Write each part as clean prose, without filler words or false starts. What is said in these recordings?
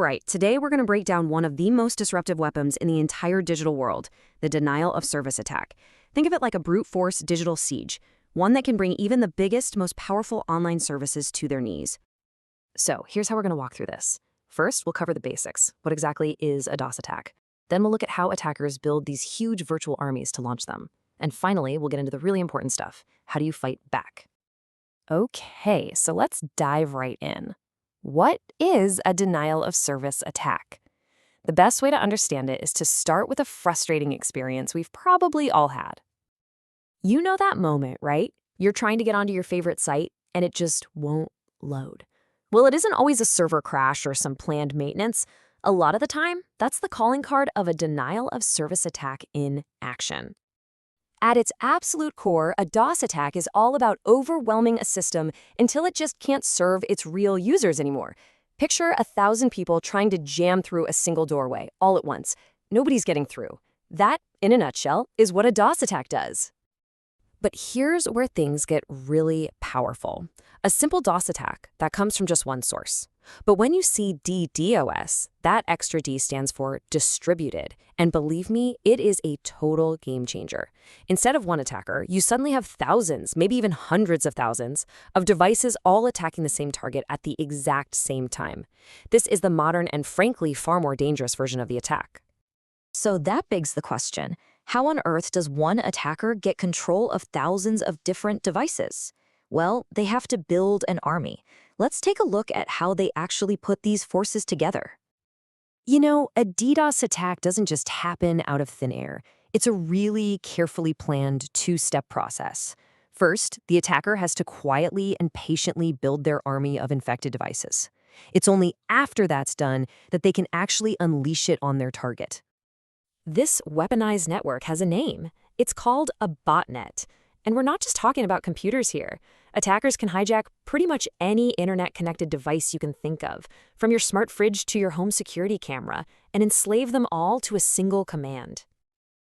right, today we're going to break down one of the most disruptive weapons in the entire digital world, the denial of service attack. Think of it like a brute force digital siege, one that can bring even the biggest, most powerful online services to their knees. So here's how we're going to walk through this. First, we'll cover the basics. What exactly is a DoS attack? Then we'll look at how attackers build these huge virtual armies to launch them. And finally, we'll get into the really important stuff. How do you fight back? Okay, so let's dive right in. What is a denial of service attack? The best way to understand it is to start with a frustrating experience we've probably all had. You know that moment, right? You're trying to get onto your favorite site and it just won't load. Well, it isn't always a server crash or some planned maintenance. A lot of the time, that's the calling card of a denial of service attack in action. At its absolute core, a DoS attack is all about overwhelming a system until it just can't serve its real users anymore. Picture 1,000 people trying to jam through a single doorway all at once. Nobody's getting through. That, in a nutshell, is what a DoS attack does. But here's where things get really powerful. A simple DoS attack, that comes from just one source. But when you see DDoS, that extra D stands for distributed. And believe me, it is a total game changer. Instead of one attacker, you suddenly have thousands, maybe even hundreds of thousands, of devices all attacking the same target at the exact same time. This is the modern and frankly far more dangerous version of the attack. So that begs the question, how on earth does one attacker get control of thousands of different devices? Well, they have to build an army. Let's take a look at how they actually put these forces together. You know, a DDoS attack doesn't just happen out of thin air. It's a really carefully planned two-step process. First, the attacker has to quietly and patiently build their army of infected devices. It's only after that's done that they can actually unleash it on their target. This weaponized network has a name. It's called a botnet. And we're not just talking about computers here. Attackers can hijack pretty much any internet-connected device you can think of, from your smart fridge to your home security camera, and enslave them all to a single command.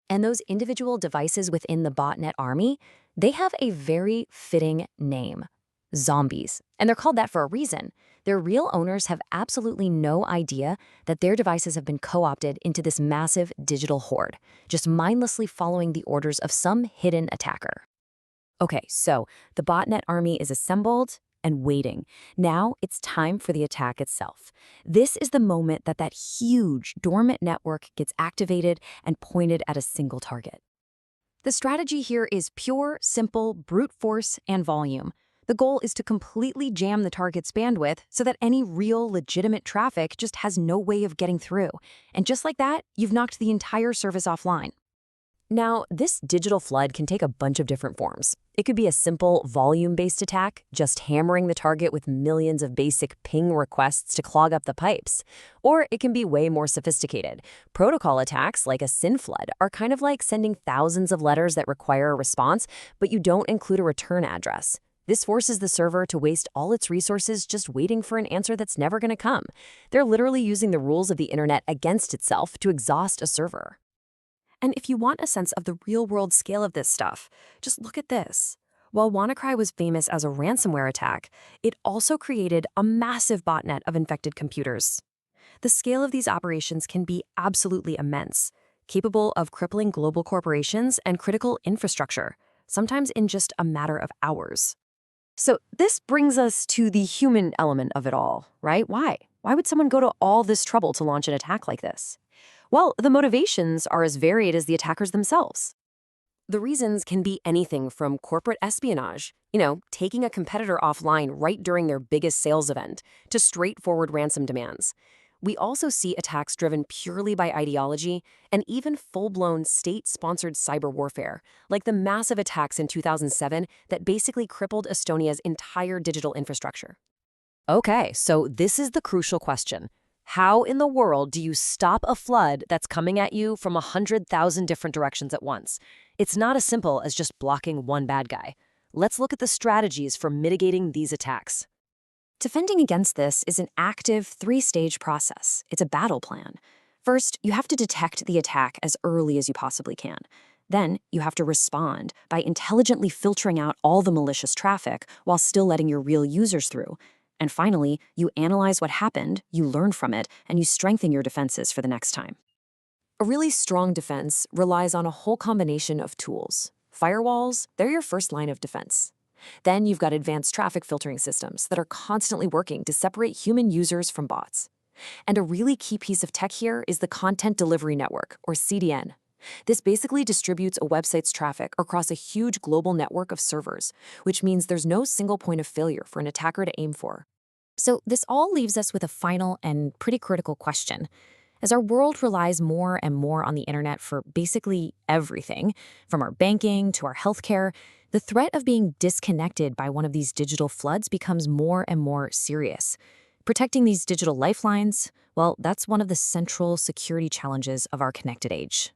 And those individual devices within the botnet army, they have a very fitting name: zombies. And they're called that for a reason. Their real owners have absolutely no idea that their devices have been co-opted into this massive digital horde, just mindlessly following the orders of some hidden attacker. Okay, so the botnet army is assembled and waiting. Now it's time for the attack itself. This is the moment that huge dormant network gets activated and pointed at a single target. The strategy here is pure, simple, brute force and volume. The goal is to completely jam the target's bandwidth so that any real, legitimate traffic just has no way of getting through. And just like that, you've knocked the entire service offline. Now, this digital flood can take a bunch of different forms. It could be a simple volume-based attack, just hammering the target with millions of basic ping requests to clog up the pipes. Or it can be way more sophisticated. Protocol attacks, like a SYN flood, are kind of like sending thousands of letters that require a response, but you don't include a return address. This forces the server to waste all its resources just waiting for an answer that's never going to come. They're literally using the rules of the internet against itself to exhaust a server. And if you want a sense of the real-world scale of this stuff, just look at this. While WannaCry was famous as a ransomware attack, it also created a massive botnet of infected computers. The scale of these operations can be absolutely immense, capable of crippling global corporations and critical infrastructure, sometimes in just a matter of hours. So this brings us to the human element of it all, right? Why? Why would someone go to all this trouble to launch an attack like this? Well, the motivations are as varied as the attackers themselves. The reasons can be anything from corporate espionage, taking a competitor offline right during their biggest sales event, to straightforward ransom demands. We also see attacks driven purely by ideology and even full-blown state-sponsored cyber warfare, like the massive attacks in 2007 that basically crippled Estonia's entire digital infrastructure. Okay, so this is the crucial question. How in the world do you stop a flood that's coming at you from 100,000 different directions at once? It's not as simple as just blocking one bad guy. Let's look at the strategies for mitigating these attacks. Defending against this is an active three-stage process. It's a battle plan. First, you have to detect the attack as early as you possibly can. Then, you have to respond by intelligently filtering out all the malicious traffic while still letting your real users through. And finally, you analyze what happened, you learn from it, and you strengthen your defenses for the next time. A really strong defense relies on a whole combination of tools. Firewalls, they're your first line of defense. Then you've got advanced traffic filtering systems that are constantly working to separate human users from bots. And a really key piece of tech here is the Content Delivery Network, or CDN. This basically distributes a website's traffic across a huge global network of servers, which means there's no single point of failure for an attacker to aim for. So this all leaves us with a final and pretty critical question. As our world relies more and more on the internet for basically everything, from our banking to our healthcare, the threat of being disconnected by one of these digital floods becomes more and more serious. Protecting these digital lifelines, well, that's one of the central security challenges of our connected age.